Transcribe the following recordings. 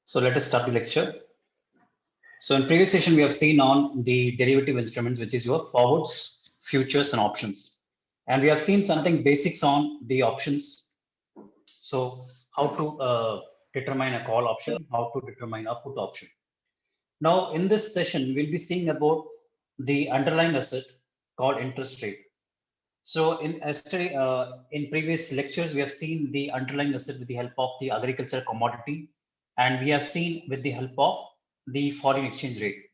So let us start the lecture. So in previous session, we have seen on the derivative instruments, which is your forwards, futures, and options. And we have seen something basics on the options. So how to determine a call option, how to determine a put option. Now in this session, we'll be seeing about the underlying asset called interest rate. So in previous lectures, we have seen the underlying asset with the help of the agricultural commodity, and we have seen with the help of the foreign exchange rate.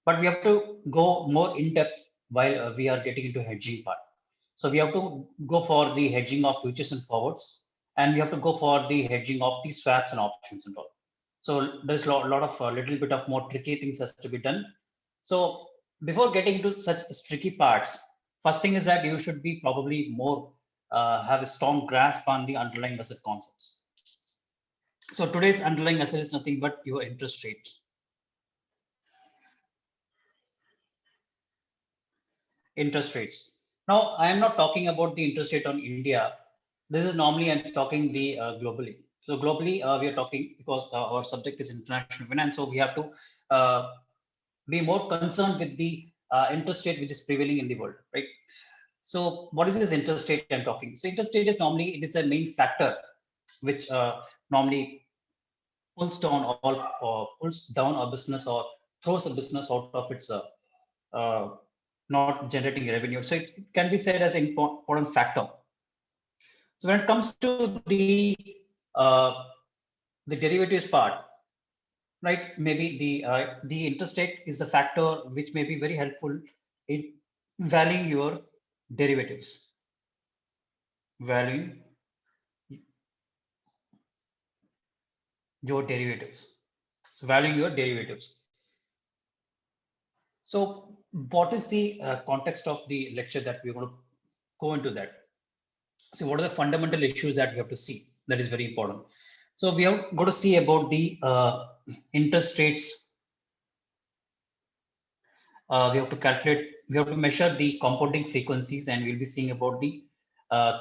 But we have to go more in depth while we are getting into hedging part. So we have to go for the hedging of futures and forwards, and we have to go for the hedging of the swaps and options and all. So there's a lot of little bit of more tricky things has to be done. So before getting into such tricky parts, first thing is that you should be probably more have a strong grasp on the underlying asset concepts. So today's underlying asset is nothing but your interest rate. Interest rates. Now, I am not talking about the interest rate on India. This is normally I'm talking the globally. So globally, we are talking because our subject is international finance. So we have to be more concerned with the interest rate which is prevailing in the world, right? So what is this interest rate I'm talking? So interest rate is normally it is a main factor which normally pulls down all or pulls down a business or throws a business out of its uh, not generating revenue. So it can be said as an important factor. So when it comes to uh, the derivatives part, right? Maybe the interest rate is a factor which may be very helpful in valuing your derivatives. Valuing your derivatives. So valuing your derivatives. So what is the context of the lecture that we're going to go into that? So what are the fundamental issues that we have to see? That is very important. So we are going to see about the interest rates. We have to calculate, we have to measure the compounding frequencies, and we'll be seeing about the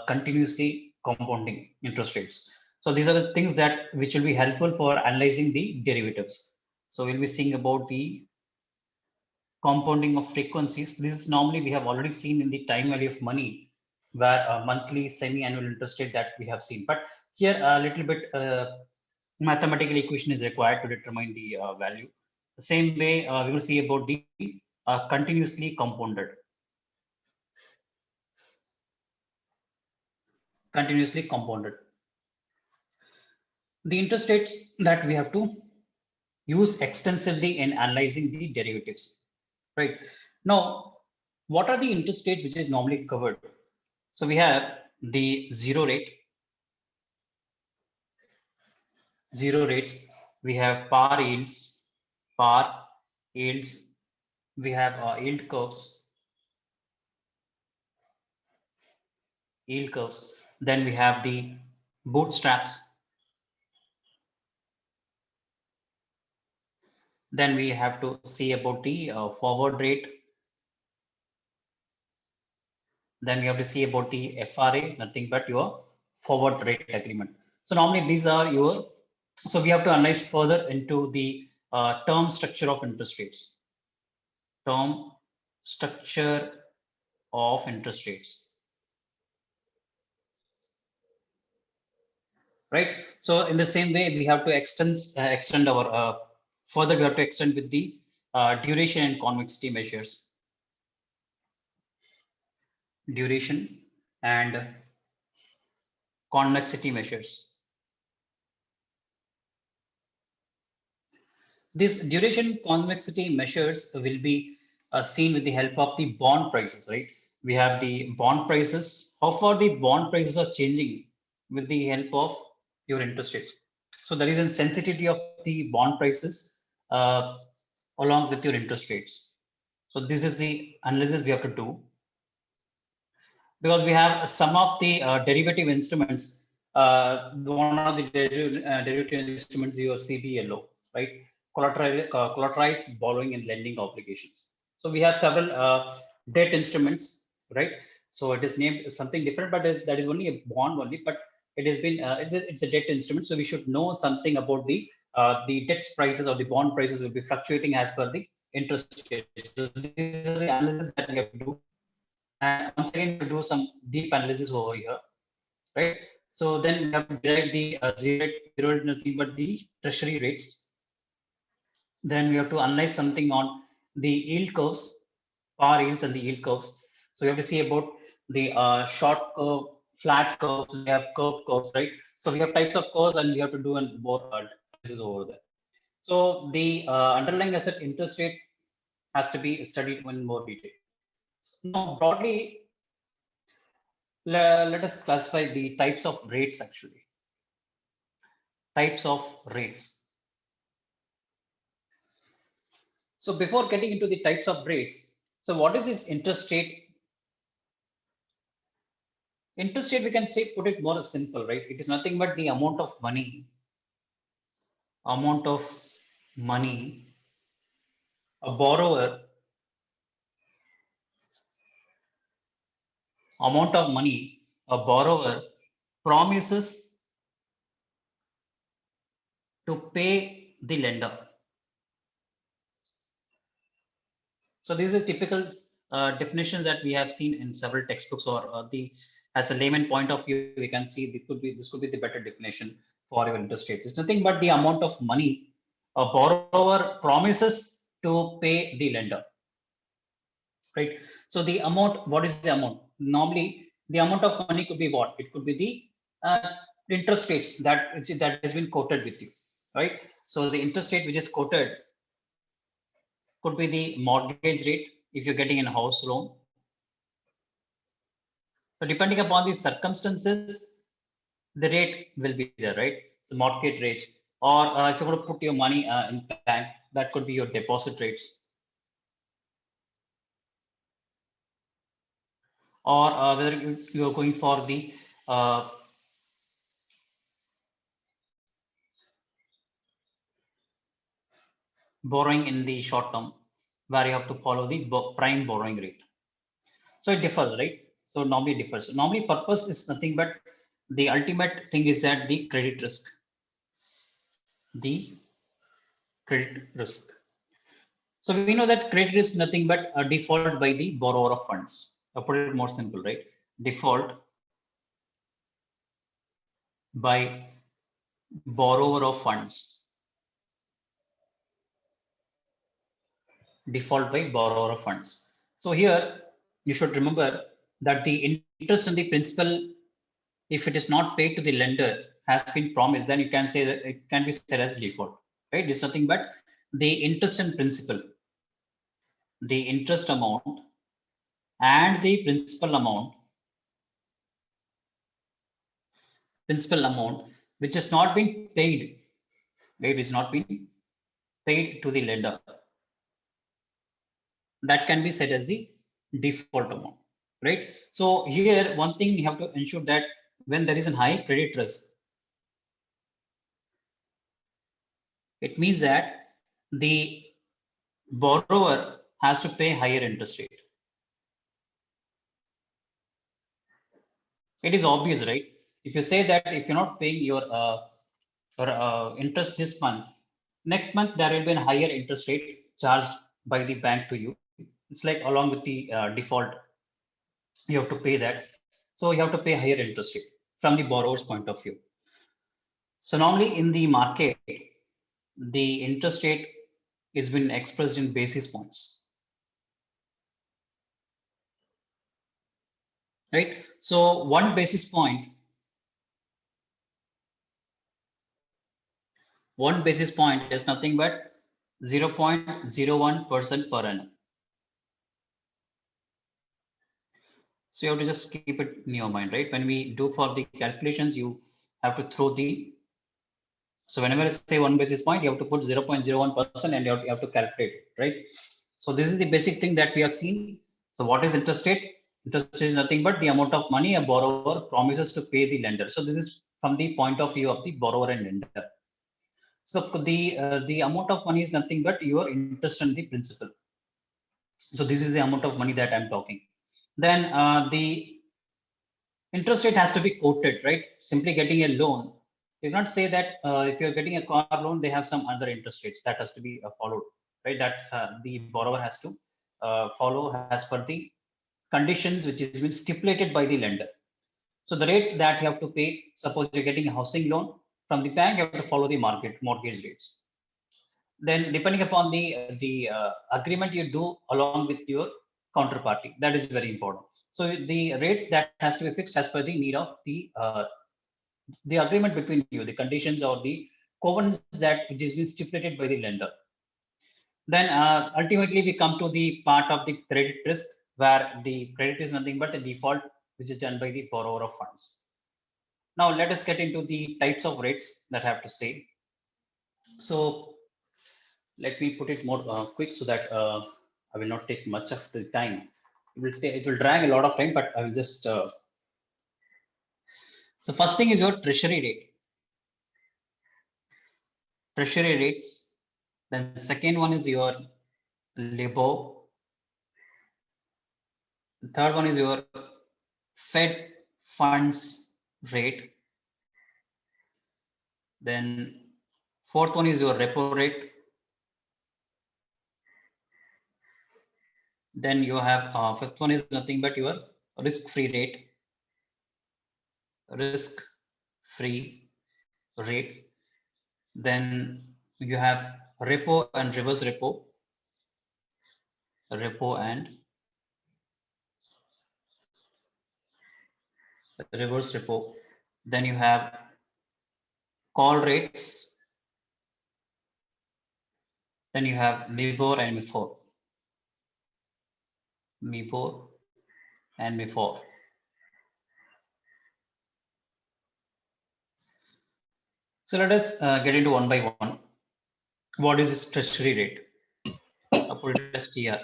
continuously compounding interest rates. So these are the things that which will be helpful for analyzing the derivatives. So we'll be seeing about the compounding of frequencies. This is normally we have already seen in the time value of money, where monthly semi-annual interest rate that we have seen. But here a little bit mathematical equation is required to determine the value. The same way we will see about the continuously compounded. Continuously compounded. The interest rates that we have to use extensively in analyzing the derivatives, right? Now, what are the interest rates which is normally covered? So we have the zero rates, we have par yields, we have yield curves, then we have the bootstraps, then we have to see about the forward rate, then we have to see about the FRA, nothing but your forward rate agreement. So normally these are your, so we have to analyze further into the term structure of interest rates. Term structure of interest rates. Right. So in the same way, we have to extend our further. We have to extend with the duration and convexity measures. Duration and convexity measures. This duration convexity measures will be seen with the help of the bond prices, right? We have the bond prices. How far the bond prices are changing with the help of your interest rates. So there is a sensitivity of the bond prices along with your interest rates. So this is the analysis we have to do, because we have some of the derivative instruments. One of the derivative instruments, your CBLO, right? collateralized borrowing and lending obligations. So we have several debt instruments, right? So it is named something different, but that is only a bond only, but it has been, it's a debt instrument. So we should know something about the debt prices or the bond prices will be fluctuating as per the interest rate. So these are the analysis that we have to do. And once again, we do some deep analysis over here, right? So then we have to derive the zero rate, nothing but the treasury rates. Then we have to analyze something on the yield curves, par yields and the yield curves. So we have to see about the short curve, flat curves, we have curve curves, right? So we have types of curves and we have to do more analysis over there. So the underlying asset interest rate has to be studied in more detail. Now broadly, let us classify the types of rates actually. Types of rates. So before getting into the types of rates, so what is this interest rate? Interest rate, we can say, put it more simple, right? It is nothing but the amount of money a borrower, amount of money a borrower promises to pay the lender. So this is a typical definition that we have seen in several textbooks, or as a layman point of view, we can see this could be the better definition for your interest rate. It's nothing but the amount of money a borrower promises to pay the lender, right? So the amount, what is the amount? Normally, the amount of money could be what? It could be the interest rates that has been quoted with you, right? So the interest rate which is quoted could be the mortgage rate if you're getting a house loan. So depending upon the circumstances, the rate will be there, right? So mortgage rates, or if you're going to put your money in bank, that could be your deposit rates. Or whether you're going for the borrowing in the short term, where you have to follow the prime borrowing rate. So it differs, right? So normally it differs. Normally purpose is nothing but the ultimate thing is that the credit risk. The credit risk. So we know that credit risk nothing but a default by the borrower of funds. I'll put it more simple, right? Default by borrower of funds. Default by borrower of funds. So here you should remember that the interest and the principal, if it is not paid to the lender, has been promised, then you can say that it can be said as default, right? It's nothing but the interest and principal, the interest amount and the principal amount which has not been paid, right? It's not been paid to the lender. That can be said as the default amount, right? So here, one thing you have to ensure that when there is a high credit risk, it means that the borrower has to pay higher interest rate. It is obvious, right? If you say that if you're not paying your interest this month, next month there will be a higher interest rate charged by the bank to you. It's like along with the default, you have to pay that. So you have to pay higher interest rate from the borrower's point of view. So normally in the market, the interest rate is been expressed in basis points, right? So 1 basis point, 1 basis point is nothing but 0.01% per annum. So you have to just keep it in your mind, right? When we do for the calculations, you have to throw the, so whenever I say 1 basis point, you have to put 0.01% and you have to calculate it, right? So this is the basic thing that we have seen. So what is interest rate? Interest rate is nothing but the amount of money a borrower promises to pay the lender. So this is from the point of view of the borrower and lender. So the amount of money is nothing but your interest and the principal. So this is the amount of money that I'm talking. Then the interest rate has to be quoted, right? Simply getting a loan, you cannot say that if you're getting a car loan, they have some other interest rates that has to be followed, right? That the borrower has to follow as per the conditions which is been stipulated by the lender. So the rates that you have to pay, suppose you're getting a housing loan from the bank, you have to follow the mortgage rates. Then depending upon the agreement you do along with your counterparty, that is very important. So the rates that has to be fixed as per the need of the agreement between you, the conditions or the covenants that which is been stipulated by the lender. Then ultimately we come to the part of the credit risk, where the credit is nothing but a default which is done by the borrower of funds. Now let us get into the types of rates that I have to say. So let me put it more quick so that I will not take much of the time. It will drag a lot of time, but I will just. So first thing is your treasury rate. Treasury rates. Then second one is your LIBOR. The third one is your Fed funds rate. Then fourth one is your repo rate. Then you have fifth one is nothing but your risk-free rate. Risk-free rate. Then you have repo and reverse repo. Repo and reverse repo. Then you have call rates. Then you have MIBOR and MIFOR. MIBOR and MIFOR. So let us get into one by one. What is this treasury rate? I'll put it as TR.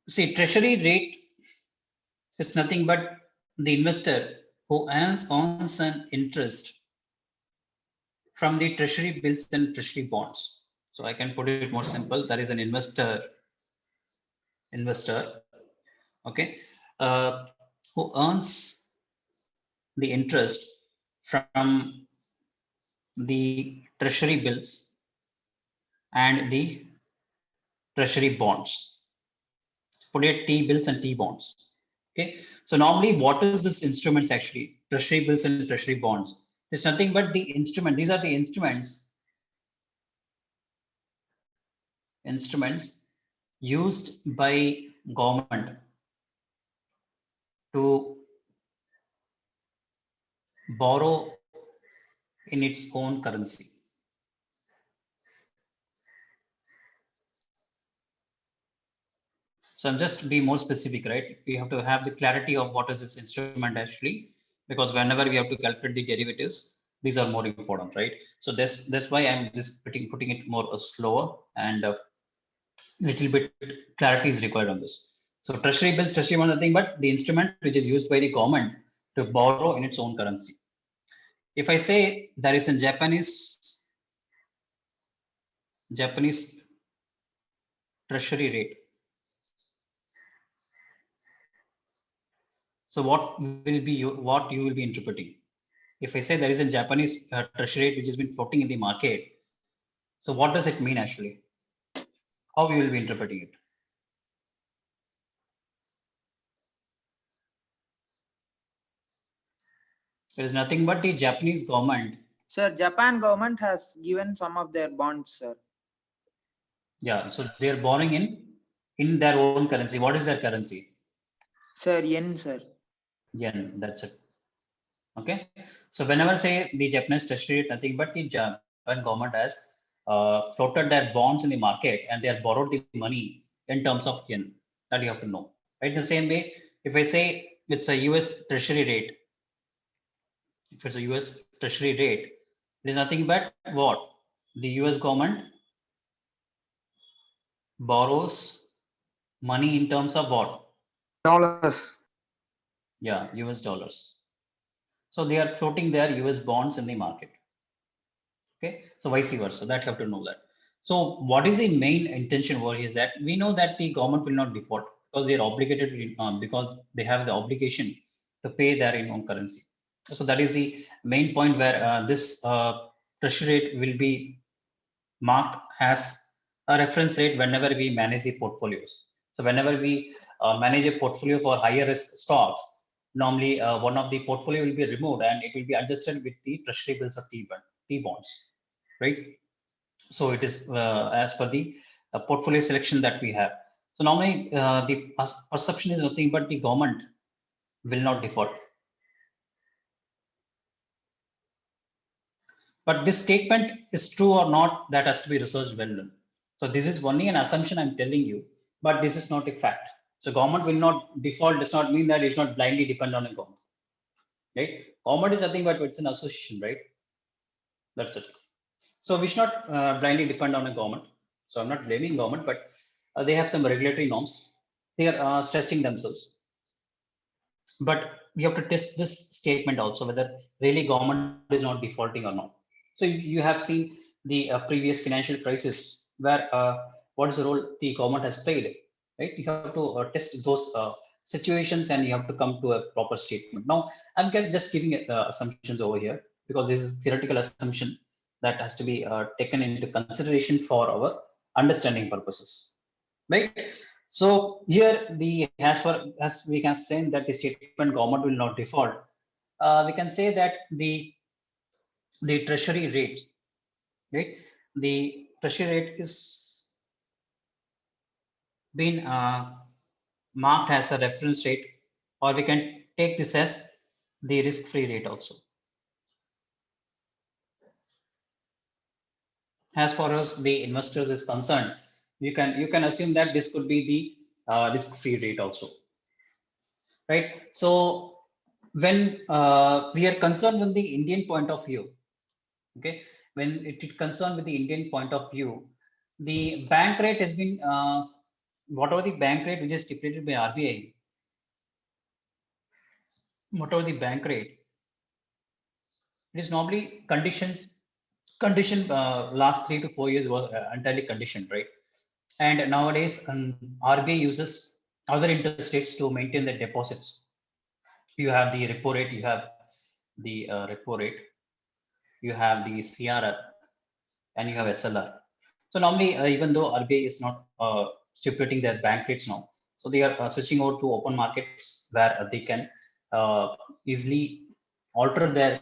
See, treasury rate is nothing but the investor who earns an interest from the treasury bills and treasury bonds. So I can put it more simple. That is an investor, okay, who earns the interest from the treasury bills and the treasury bonds. Put it T bills and T bonds. Okay, so normally what is this instruments actually? Treasury bills and treasury bonds. It's nothing but the instrument. These are the instruments used by government to borrow in its own currency. So I'm just to be more specific, right? We have to have the clarity of what is this instrument actually, because whenever we have to calculate the derivatives, these are more important, right? So that's why I'm just putting it more slower, and little bit clarity is required on this. So treasury bills, treasury one nothing but the instrument which is used by the government to borrow in its own currency. If I say there is a Japanese treasury rate, so what you will be interpreting? If I say there is a Japanese treasury rate which has been floating in the market, so what does it mean actually? How you will be interpreting it? There is nothing but the Japanese government. Sir, Japan government has given some of their bonds, sir. Yeah, so they are borrowing in their own currency. What is their currency? Sir, yen, sir. Yen, that's it. Okay, so whenever say the Japanese treasury, nothing but the Japan government has floated their bonds in the market and they have borrowed the money in terms of yen. That you have to know. Right, the same way, if I say it's a US treasury rate, if it's a US treasury rate, it is nothing but what? The US government borrows money in terms of what? Dollars. Yeah, US dollars. So they are floating their US bonds in the market. Okay, so vice versa, that you have to know that. So what is the main intention over here is that we know that the government will not default because they are obligated because they have the obligation to pay their in own currency. So that is the main point where this treasury rate will be marked as a reference rate whenever we manage the portfolios. So whenever we manage a portfolio for higher risk stocks, normally one of the portfolio will be removed and it will be adjusted with the treasury bills or T bonds, right? So it is as per the portfolio selection that we have. So normally the perception is nothing but the government will not default. But this statement is true or not, that has to be researched well done. So this is only an assumption I'm telling you, but this is not a fact. So government will not default does not mean that it's not blindly depend on a government, right? Government is nothing but it's an association, right? That's it. So we should not blindly depend on a government. So I'm not blaming government, but they have some regulatory norms. They are stretching themselves. But we have to test this statement also whether really government is not defaulting or not. So you have seen the previous financial crisis where what is the role the government has played, right? You have to test those situations and you have to come to a proper statement. Now I'm just giving assumptions over here because this is theoretical assumption that has to be taken into consideration for our understanding purposes, right? So here the as far as we can say that the statement government will not default, we can say that the treasury rate, right? The treasury rate is been marked as a reference rate, or we can take this as the risk-free rate also. As far as the investors is concerned, you can assume that this could be the risk-free rate also, right? So when we are concerned with the Indian point of view, okay, when it is concerned with the Indian point of view, the bank rate has been whatever the bank rate which is stipulated by RBI, whatever the bank rate, it is normally condition last 3 to 4 years was entirely conditioned, right? And nowadays RBI uses other interest rates to maintain the deposits. You have the repo rate, you have the repo rate, you have the CRR, and you have SLR. So normally, even though RBI is not stipulating their bank rates now, so they are switching over to open markets where they can easily alter their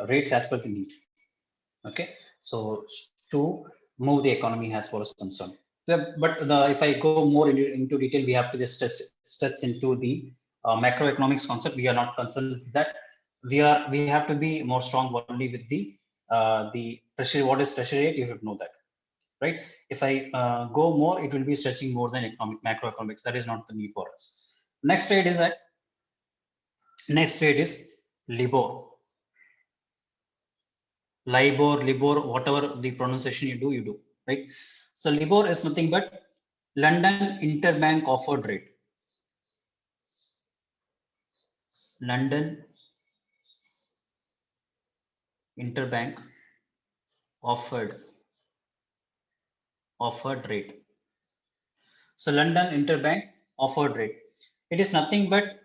rates as per the need. Okay, so to move the economy as far as concerned. But if I go more into detail, we have to just stretch into the macroeconomics concept. We are not concerned with that. We have to be more strong only with the treasury. What is treasury rate? You should know that, right? If I go more, it will be stretching more than macroeconomics. That is not the need for us. Next trade is that. Next trade is LIBOR. LIBOR, whatever the pronunciation you do, right? So LIBOR is nothing but London Interbank Offered Rate. London Interbank Offered Rate. So London Interbank Offered Rate. It is nothing but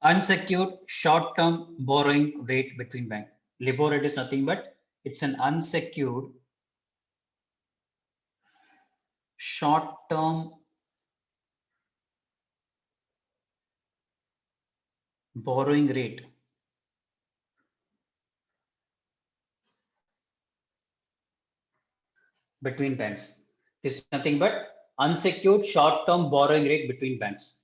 unsecured short-term borrowing rate between banks. LIBOR rate is nothing but it's an unsecured short-term borrowing rate between banks. It's nothing but unsecured short-term borrowing rate between banks.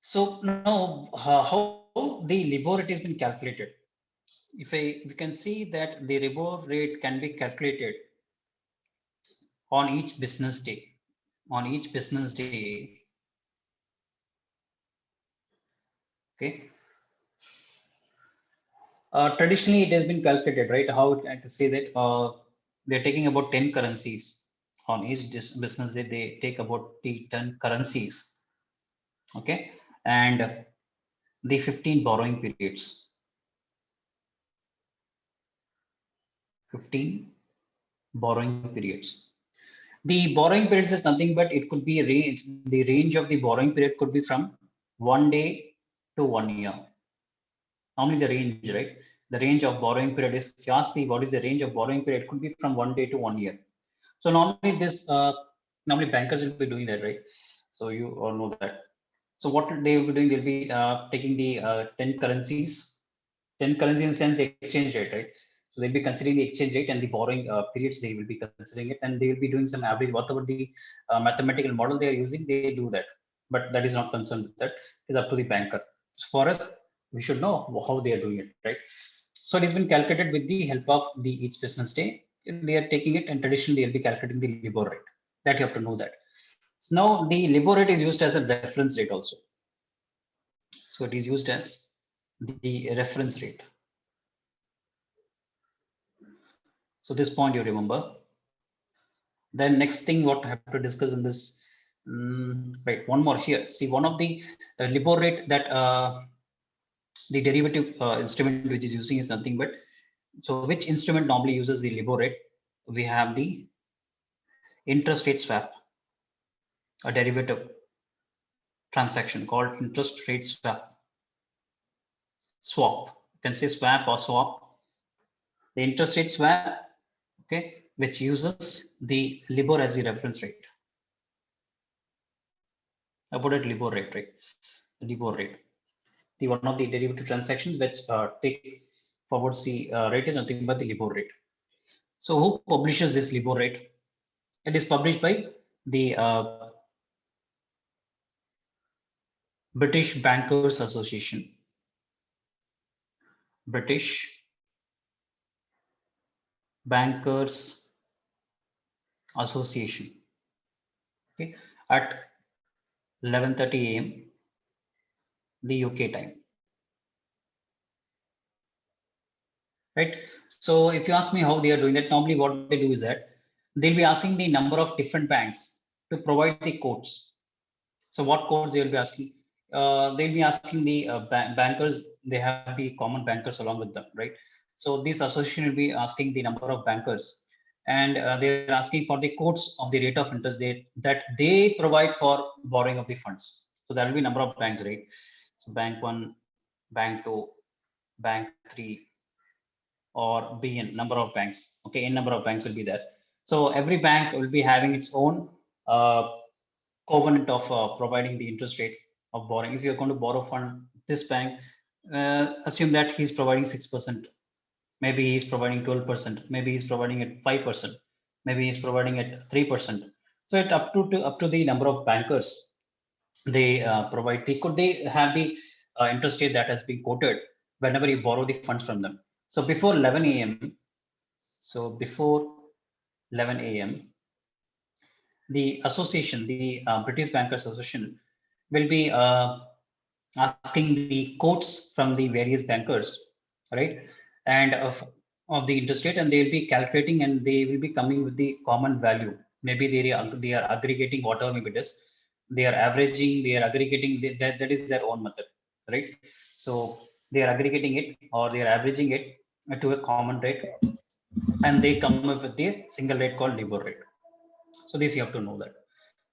So now, how the LIBOR rate has been calculated? If we can see that the LIBOR rate can be calculated on each business day. On each business day, okay. Traditionally, it has been calculated, right? How to say that they're taking about 10 currencies on each business day. They take about 10 currencies, okay, and the 15 borrowing periods. 15 borrowing periods. The borrowing periods is nothing but it could be a range. The range of the borrowing period could be from 1 day to 1 year. Normally the range, right? The range of borrowing period is, if you ask me what is the range of borrowing period, could be from 1 day to 1 year. So normally this, normally bankers will be doing that, right? So you all know that. So what they will be doing, they'll be taking the 10 currencies, 10 currency in the sense the exchange rate, right? So they'll be considering the exchange rate and the borrowing periods, they will be considering it, and they will be doing some average, whatever the mathematical model they are using, they do that. But that is not concerned with that. It's up to the banker. So for us, we should know how they are doing it, right? So it has been calculated with the help of the each business day. They are taking it, and traditionally they'll be calculating the LIBOR rate. That you have to know that. So now the LIBOR rate is used as a reference rate also. So it is used as the reference rate. So this point you remember. Then next thing what I have to discuss in this, right, one more here. See, one of the LIBOR rate that the derivative instrument which is using is nothing but, so which instrument normally uses the LIBOR rate? We have the interest rate swap, a derivative transaction called interest rate swap. Swap, you can say swap or swap. The interest rate swap, okay, which uses the LIBOR as the reference rate. I put it LIBOR rate, right? LIBOR rate. The one of the derivative transactions which take forwards the rate is nothing but the LIBOR rate. So who publishes this LIBOR rate? It is published by the British Bankers Association. British Bankers Association. Okay, at 11:30 a.m. the UK time. Right. So if you ask me how they are doing that, normally what they do is that they'll be asking the number of different banks to provide the codes. So what codes they will be asking? They'll be asking the bankers. They have the common bankers along with them, right? So this association will be asking the number of bankers, and they're asking for the codes of the rate of interest that they provide for borrowing of the funds. So there will be number of banks, right? So bank 1, bank 2, bank 3, or BN number of banks. Okay, n number of banks will be there. So every bank will be having its own covenant of providing the interest rate of borrowing. If you're going to borrow from this bank, assume that he's providing 6%. Maybe he's providing 12%. Maybe he's providing at 5%. Maybe he's providing at 3%. So it up to the number of bankers they provide. They have the interest rate that has been quoted whenever you borrow the funds from them. So before 11 a.m. So before 11 a.m. the association, the British Bankers Association, will be asking the quotes from the various bankers, right, and of the interest rate, and they will be calculating, and they will be coming with the common value. Maybe they are aggregating whatever maybe it is. They are averaging, they are aggregating. That is their own method, right? So they are aggregating it or they are averaging it to a common rate, and they come up with the single rate called LIBOR rate. So this you have to know that,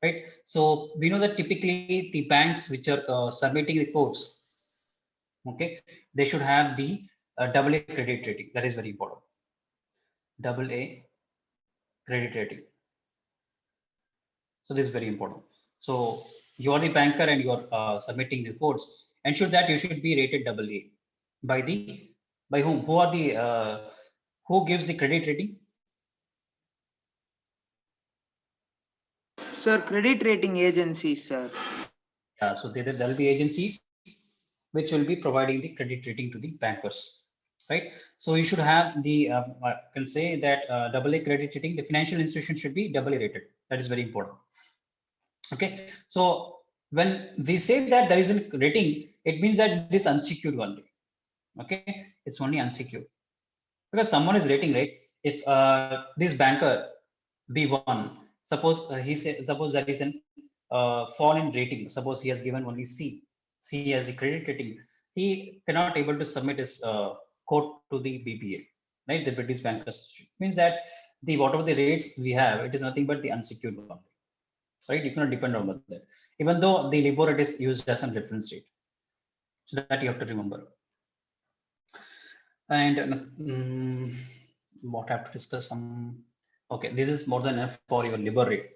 right? So we know that typically the banks which are submitting reports, okay, they should have the AA credit rating. That is very important. AA credit rating. So this is very important. So you are the banker and you are submitting reports. Ensure that you should be rated AA by whom? Who are the who gives the credit rating? Sir, credit rating agencies, sir. Yeah, so there will be agencies which will be providing the credit rating to the bankers, right? So you should have the, I can say that AA credit rating, the financial institution should be AA rated. That is very important. Okay, so when we say that there is a rating, it means that it is unsecured only. Okay, it's only unsecured because someone is rating, right? If this banker B1, suppose suppose that is an fall in rating. Suppose he has given only C as the credit rating. He cannot able to submit his quote to the BBA. right? The British Bankers Association means that the whatever the rates we have, it is nothing but the unsecured one, right? You cannot depend on that, even though the LIBOR rate is used as a reference rate. So that you have to remember. And what I have to discuss some. Okay, this is more than enough for your LIBOR rate.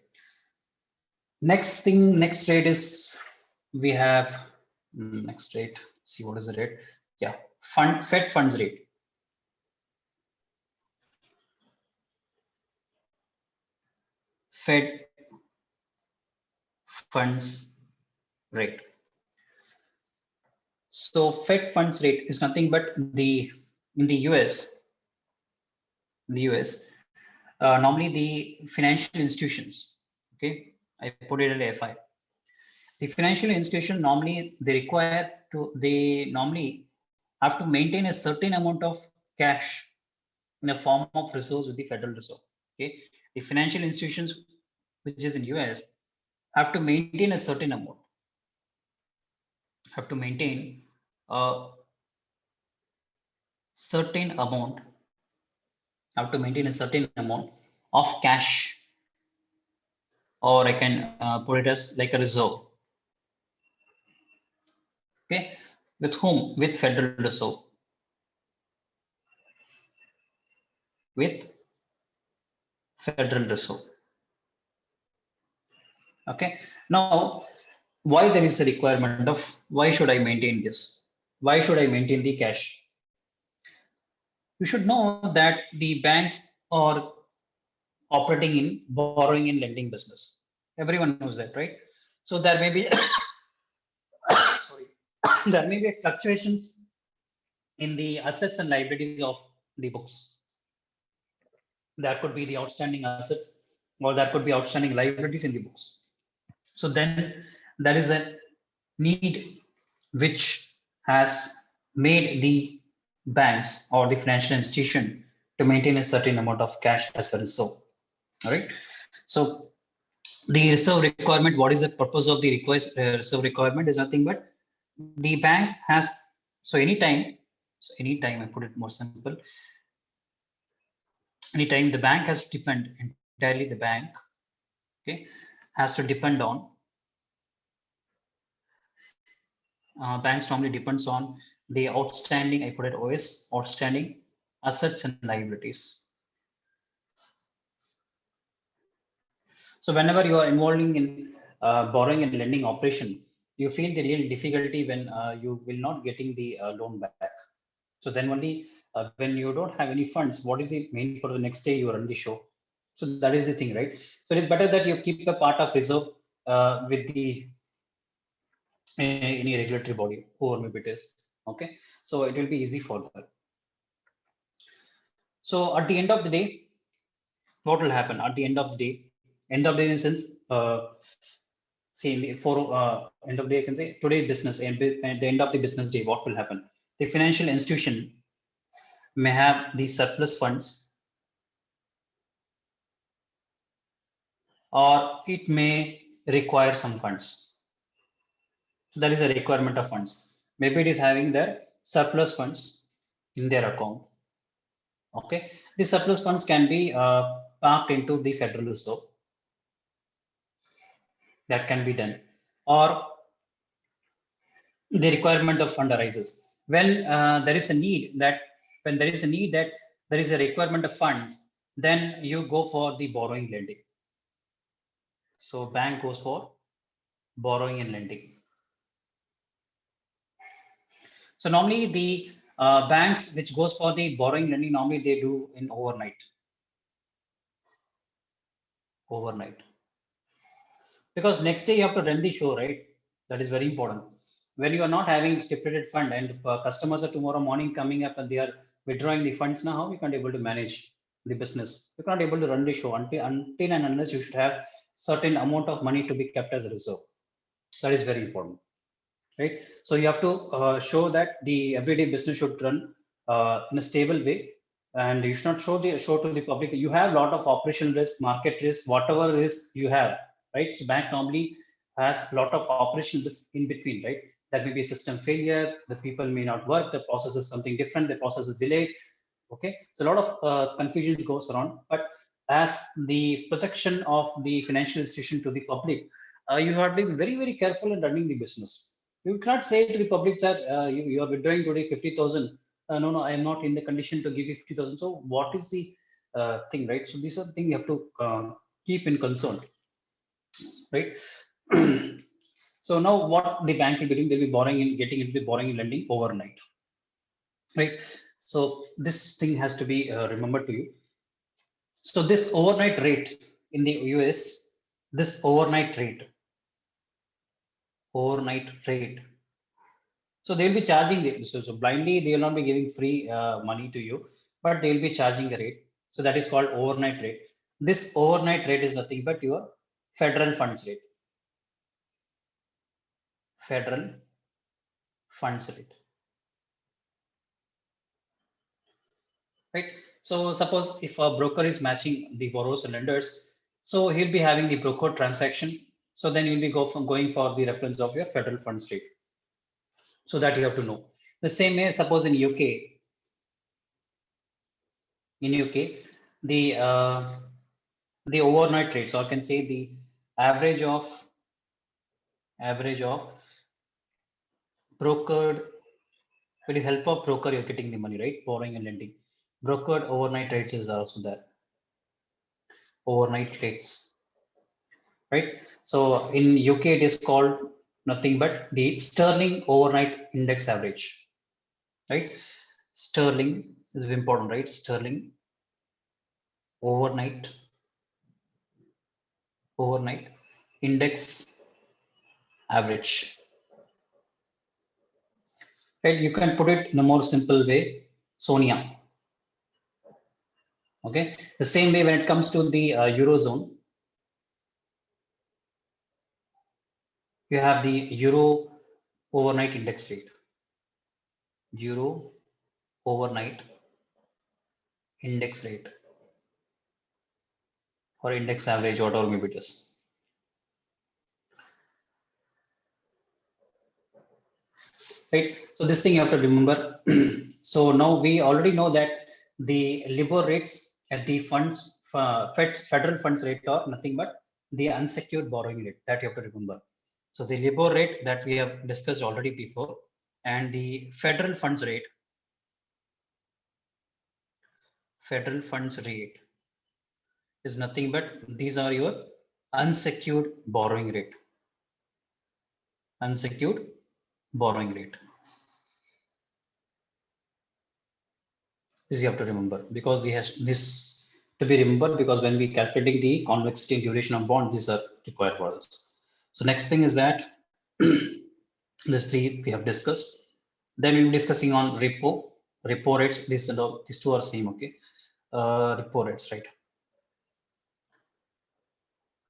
Next rate is we have next rate. See what is the rate? Yeah, Fed funds rate. Fed funds rate. So Fed funds rate is nothing but in the US. In the US, normally the financial institutions. Okay, I put it at FI. The financial institution normally they normally have to maintain a certain amount of cash in a form of reserves with the Federal Reserve. Okay, the financial institutions, which is in US, have to maintain a certain amount. Have to maintain a certain amount. Have to maintain a certain amount of cash, or I can put it as like a reserve. Okay, with whom? With Federal Reserve. With Federal Reserve. Okay, now why there is a requirement of why should I maintain this? Why should I maintain the cash? You should know that the banks are operating in borrowing and lending business. Everyone knows that, right? So there may be sorry, there may be fluctuations in the assets and liabilities of the books. That could be the outstanding assets, or that could be outstanding liabilities in the books. So then there is a need which has made the banks or the financial institution to maintain a certain amount of cash as a reserve. All right. So the reserve requirement, what is the purpose of the reserve requirement is nothing but the bank has, so anytime I put it more simple, anytime the bank has to depend entirely, the bank, okay, has to depend on banks normally depends on the outstanding, I put it OS, outstanding assets and liabilities. So whenever you are involving in borrowing and lending operation, you feel the real difficulty when you will not getting the loan back. So then only when you don't have any funds, what is it mean for the next day you run the show? So that is the thing, right? So it is better that you keep a part of reserve with the any regulatory body, whoever maybe it is. Okay, so it will be easy for that. So at the end of the day, what will happen at the end of the day? End of the day in the sense, see, for end of the day, I can say today business and at the end of the business day, what will happen? The financial institution may have the surplus funds, or it may require some funds. So that is a requirement of funds. Maybe it is having their surplus funds in their account. Okay, the surplus funds can be parked into the Federal Reserve. That can be done, or the requirement of fund arises when there is a need that there is a requirement of funds, then you go for the borrowing lending. So bank goes for borrowing and lending. So normally the banks which goes for the borrowing lending, normally they do in overnight. Because next day you have to run the show, right? That is very important. When you are not having stipulated fund and customers are tomorrow morning coming up and they are withdrawing the funds, now how you can't able to manage the business? You can't able to run the show until and unless you should have certain amount of money to be kept as a reserve. That is very important, right? So you have to show that the everyday business should run in a stable way, and you should not show to the public. You have a lot of operational risk, market risk, whatever risk you have, right? So bank normally has a lot of operational risk in between, right? That may be a system failure, the people may not work, the process is something different, the process is delayed, Okay, so a lot of confusion goes around, but as the protection of the financial institution to the public, you have to be very, very careful in running the business. You cannot say to the public that you are withdrawing today 50,000. No, no, I am not in the condition to give you 50,000. So what is the thing, right? So these are the things you have to keep in concern, right? So now what the bank will be doing, they'll be borrowing and getting into the borrowing and lending overnight, right? So this thing has to be remembered to you. So this overnight rate in the US, this overnight rate. So they'll be charging the, so blindly they will not be giving free money to you, but they'll be charging a rate. So that is called overnight rate. This overnight rate is nothing but your federal funds rate. Federal funds rate. Right. So suppose if a broker is matching the borrowers and lenders, so he'll be having the broker transaction. So then you'll be going for the reference of your federal funds rate. So that you have to know. The same way, suppose in UK, the overnight rates, or I can say the average of brokered, with the help of broker, you're getting the money, right? Borrowing and lending. Brokered overnight rates is also there. Overnight rates, right? So in UK, it is called nothing but the sterling overnight index average, right? Sterling is important, right? Sterling overnight index average. Right? You can put it in a more simple way, Sonia. Okay. The same way when it comes to the Eurozone, you have the Euro overnight index rate. Euro overnight index rate or index average, whatever maybe it is. Right. So this thing you have to remember. So now we already know that the LIBOR rates at the funds, federal funds rate are nothing but the unsecured borrowing rate, that you have to remember. So the LIBOR rate that we have discussed already before, and the federal funds rate is nothing but these are your unsecured borrowing rate. Unsecured borrowing rate. This you have to remember, because this to be remembered, because when we calculating the convexity and duration of bonds, these are required for us. So next thing is that this three we have discussed. Then we'll be discussing on repo rates. These two are same, okay? Repo rates, right?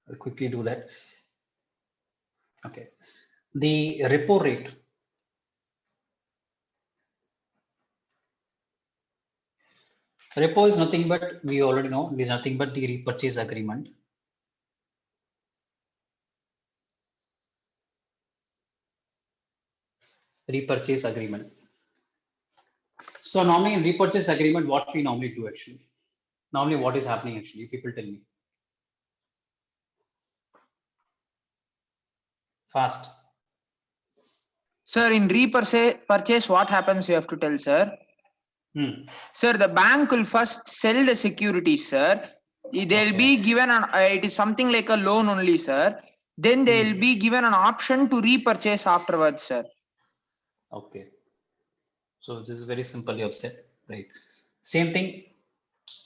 I'll quickly do that. Okay, the repo rate. Repo is nothing but, we already know, it is nothing but the repurchase agreement. Repurchase agreement. So normally in repurchase agreement, what we normally do actually? Normally what is happening actually? People tell me. Fast. Sir, in repurchase, what happens? You have to tell, sir. Sir, the bank will first sell the securities, sir. They'll be given an, it is something like a loan only, sir. Then they'll be given an option to repurchase afterwards, sir. Okay. So this is very simple, you have said, right? Same thing.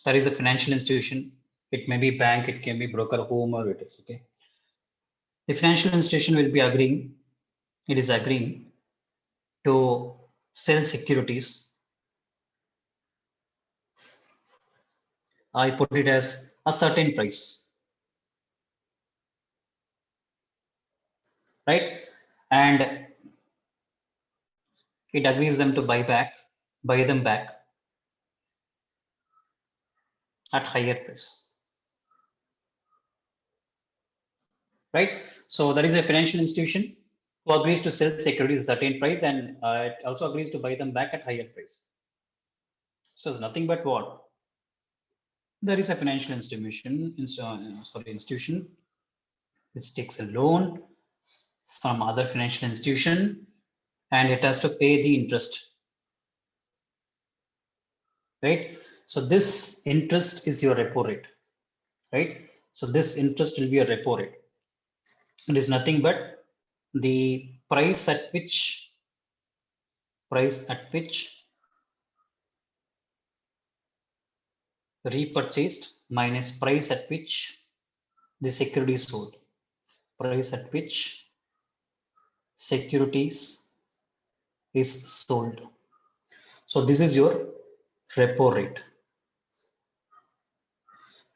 There is a financial institution. It may be bank, it can be broker, whomever it is, okay? The financial institution will be agreeing, it is agreeing to sell securities. I put it as a certain price, right? And it agrees them to buy them back at higher price, right? So there is a financial institution who agrees to sell securities at a certain price, and it also agrees to buy them back at higher price. So it's nothing but what? There is a financial institution, which takes a loan from other financial institution and it has to pay the interest, right? So this interest is your repo rate, right? So this interest will be a repo rate. It is nothing but the price at which repurchased minus price at which the security is sold. Price at which securities is sold. So this is your repo rate,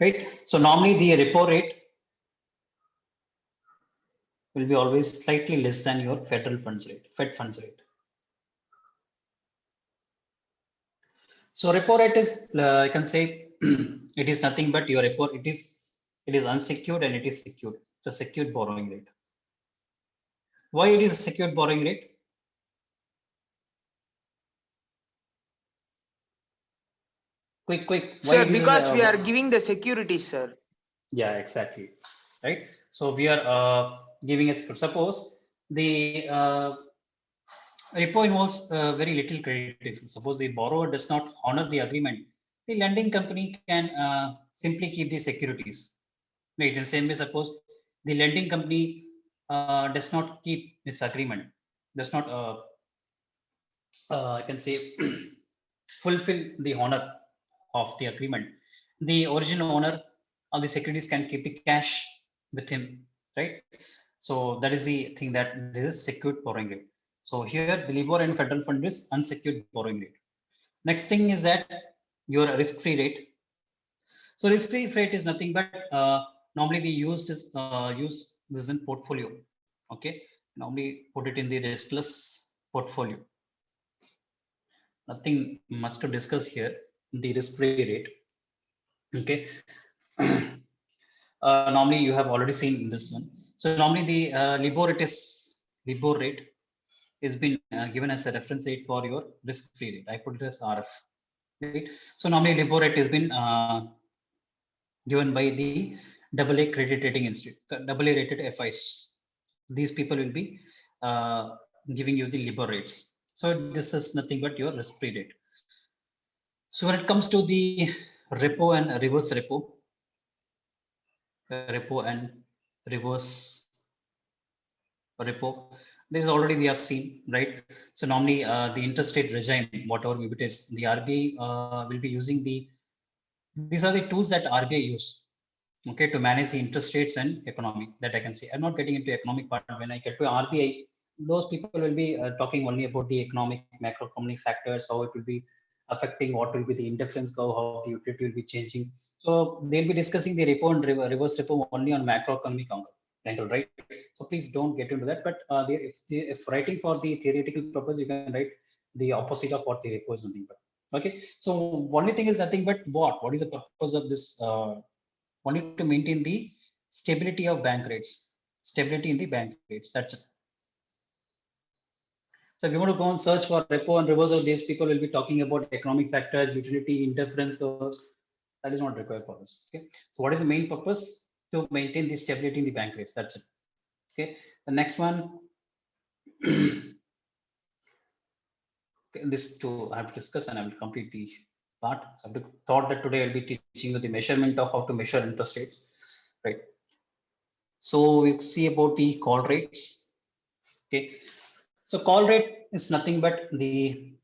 right? So normally the repo rate will be always slightly less than your federal funds rate, Fed funds rate. So repo rate is, I can say, it is nothing but your repo. It is unsecured and it is secured. It's a secured borrowing rate. Why it is a secured borrowing rate? Quick. Sir, because we are giving the securities, sir. Yeah, exactly. Right. So we are giving us, suppose the repo involves very little credit risk. Suppose the borrower does not honor the agreement, the lending company can simply keep the securities. Right. In the same way, suppose the lending company does not keep its agreement, does not, I can say, fulfill the honor of the agreement. The original owner of the securities can keep the cash with him, right? So that is the thing, that this is secured borrowing rate. So here the LIBOR and federal fund is unsecured borrowing rate. Next thing is that your risk-free rate. So risk-free rate is nothing but normally we use this in portfolio. Okay, normally put it in the riskless portfolio. Nothing much to discuss here. The risk-free rate. Okay. Normally you have already seen this one. So normally the LIBOR rate is been given as a reference rate for your risk-free rate. I put it as RF. Right? So normally LIBOR rate has been given by the AA credit rating institute, AA rated FIs. These people will be giving you the LIBOR rates. So this is nothing but your risk-free rate. So when it comes to the repo and reverse repo and reverse repo, this is already we have seen, right? So normally the interest rate regime, whatever it is, the RBI will be using these are the tools that RBI use, okay, to manage the interest rates and economy, that I can say. I'm not getting into economic part. When I get to RBI, those people will be talking only about the economic, macroeconomic factors, how it will be affecting, what will be the indifference curve, how the utility will be changing. So they'll be discussing the repo and reverse repo only on macroeconomic angle, right? So please don't get into that. But if writing for the theoretical purpose, you can write the opposite of what the repo is nothing but. Okay. So only thing is nothing but what is the purpose of this? Only to maintain the stability of bank rates, stability in the bank rates. That's it. So if you want to go and search for repo and reverse of these, people will be talking about economic factors, utility, interference curves. That is not required for us. Okay. So what is the main purpose? To maintain the stability in the bank rates. That's it. Okay. The next one. Okay, this two I have to discuss and I will complete the part. So I thought that today I'll be teaching you the measurement of how to measure interest rates. Right. So we see about the call rates. Okay. So call rate is nothing but it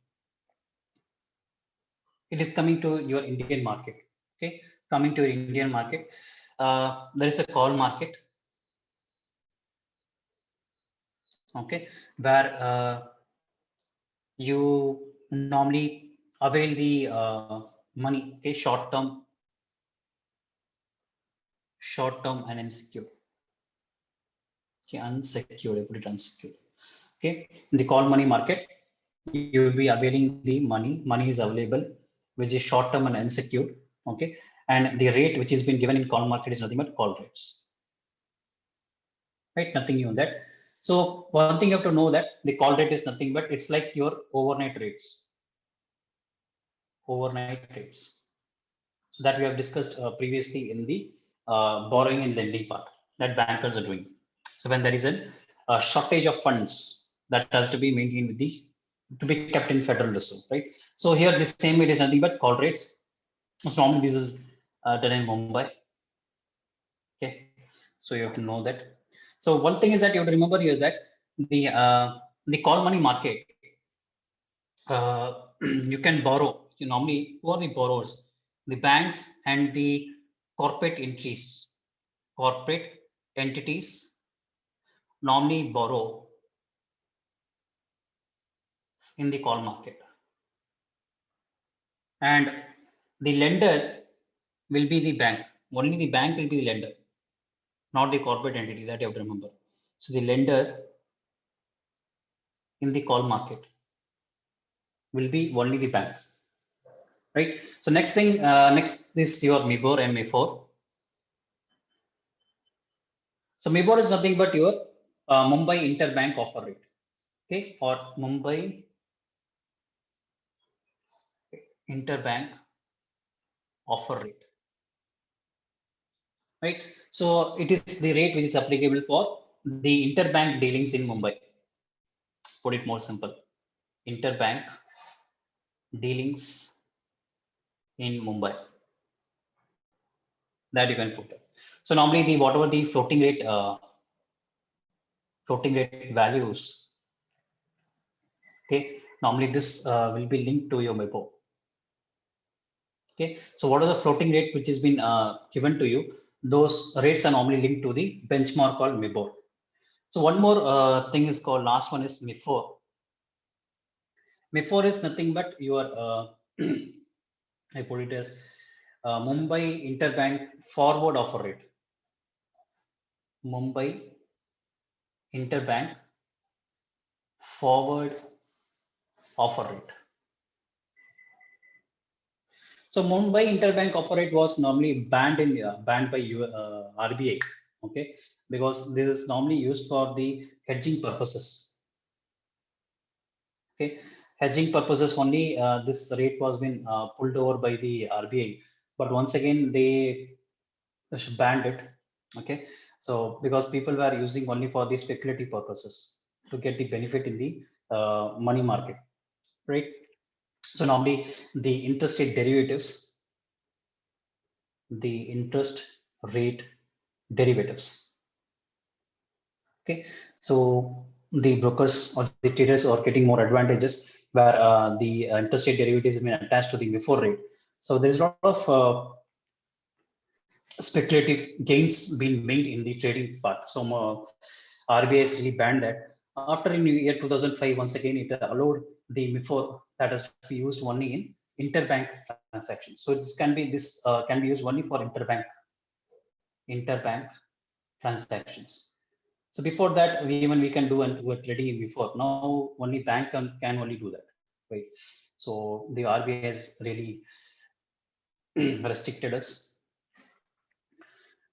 is coming to your Indian market. Okay. Coming to your Indian market. There is a call market. Okay. Where you normally avail the money, okay, short term and unsecured. Okay, unsecured, I put it unsecured. Okay, in the call money market, you will be availing the money. Money is available, which is short term and unsecured. Okay, and the rate which has been given in call market is nothing but call rates. Right, nothing new on that. So one thing you have to know that the call rate is nothing but it's like your overnight rates. overnight rates. So that we have discussed previously in the borrowing and lending part that bankers are doing. So when there is a shortage of funds, that has to be maintained with the to be kept in Federal Reserve, right? So here the same way is nothing but call rates. So normally this is done in Mumbai. Okay, so you have to know that. So one thing is that you have to remember here that the call money market, you can borrow. You normally, who are the borrowers? The banks and the corporate entities normally borrow in the call market, and the lender will be the bank. Only the bank will be the lender, not the corporate entity. That you have to remember. So the lender in the call market will be only the bank, right? So next thing, next is your MIBOR and MIFOR. So MIBOR is nothing but your Mumbai interbank offer rate, okay, or Mumbai interbank offer rate, right? So it is the rate which is applicable for the interbank dealings in Mumbai. Put it more simple, interbank dealings in Mumbai, that you can put it. So normally the whatever the floating rate values, okay, normally this will be linked to your MIBOR. Okay, so what are the floating rate which has been given to you? Those rates are normally linked to the benchmark called MIBOR. So one more thing is called, last one is MIFOR. MIFOR is nothing but your, I put it as Mumbai Interbank Forward Offer Rate. Mumbai Interbank Forward Offer Rate. So Mumbai Interbank Offer Rate was normally banned by RBI, okay, because this is normally used for the hedging purposes. Okay, hedging purposes only. This rate was been pulled over by the RBI, but once again they banned it. Okay, so because people were using only for the speculative purposes to get the benefit in the money market, right? So normally the interest rate derivatives, okay, so the brokers or the traders are getting more advantages where the interest rate derivatives have been attached to the MIFOR rate. So there's a lot of speculative gains being made in the trading part. So RBI has really banned that. After in the year 2005, once again it allowed the MIFOR that is to be used only in interbank transactions. So this can be used only for interbank transactions. So before that, we can do and were trading before. Now only bank can only do that, right? So the RBI has really restricted us.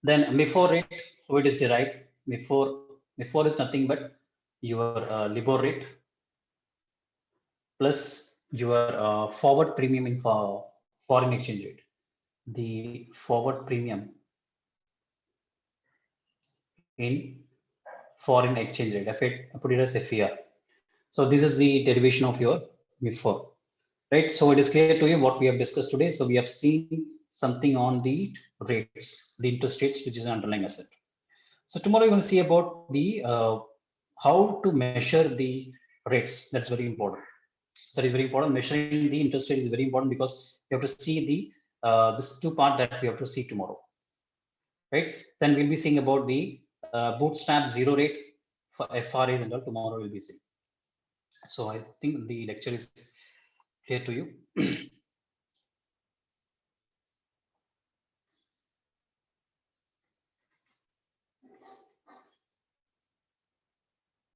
Then MIFOR rate, how it is derived? MIFOR is nothing but your LIBOR rate plus your forward premium in foreign exchange rate. The forward premium in foreign exchange rate. I put it as FER. So this is the derivation of your MIFOR, right? So it is clear to you what we have discussed today. So we have seen something on the rates, the interest rates, which is an underlying asset. So tomorrow you're going to see about the how to measure the rates. That's very important. So that is very important. Measuring the interest rate is very important because you have to see the this two part that we have to see tomorrow, right? Then we'll be seeing about the bootstrap zero rate for FRAs and all. Tomorrow we'll be seeing. So I think the lecture is clear to you.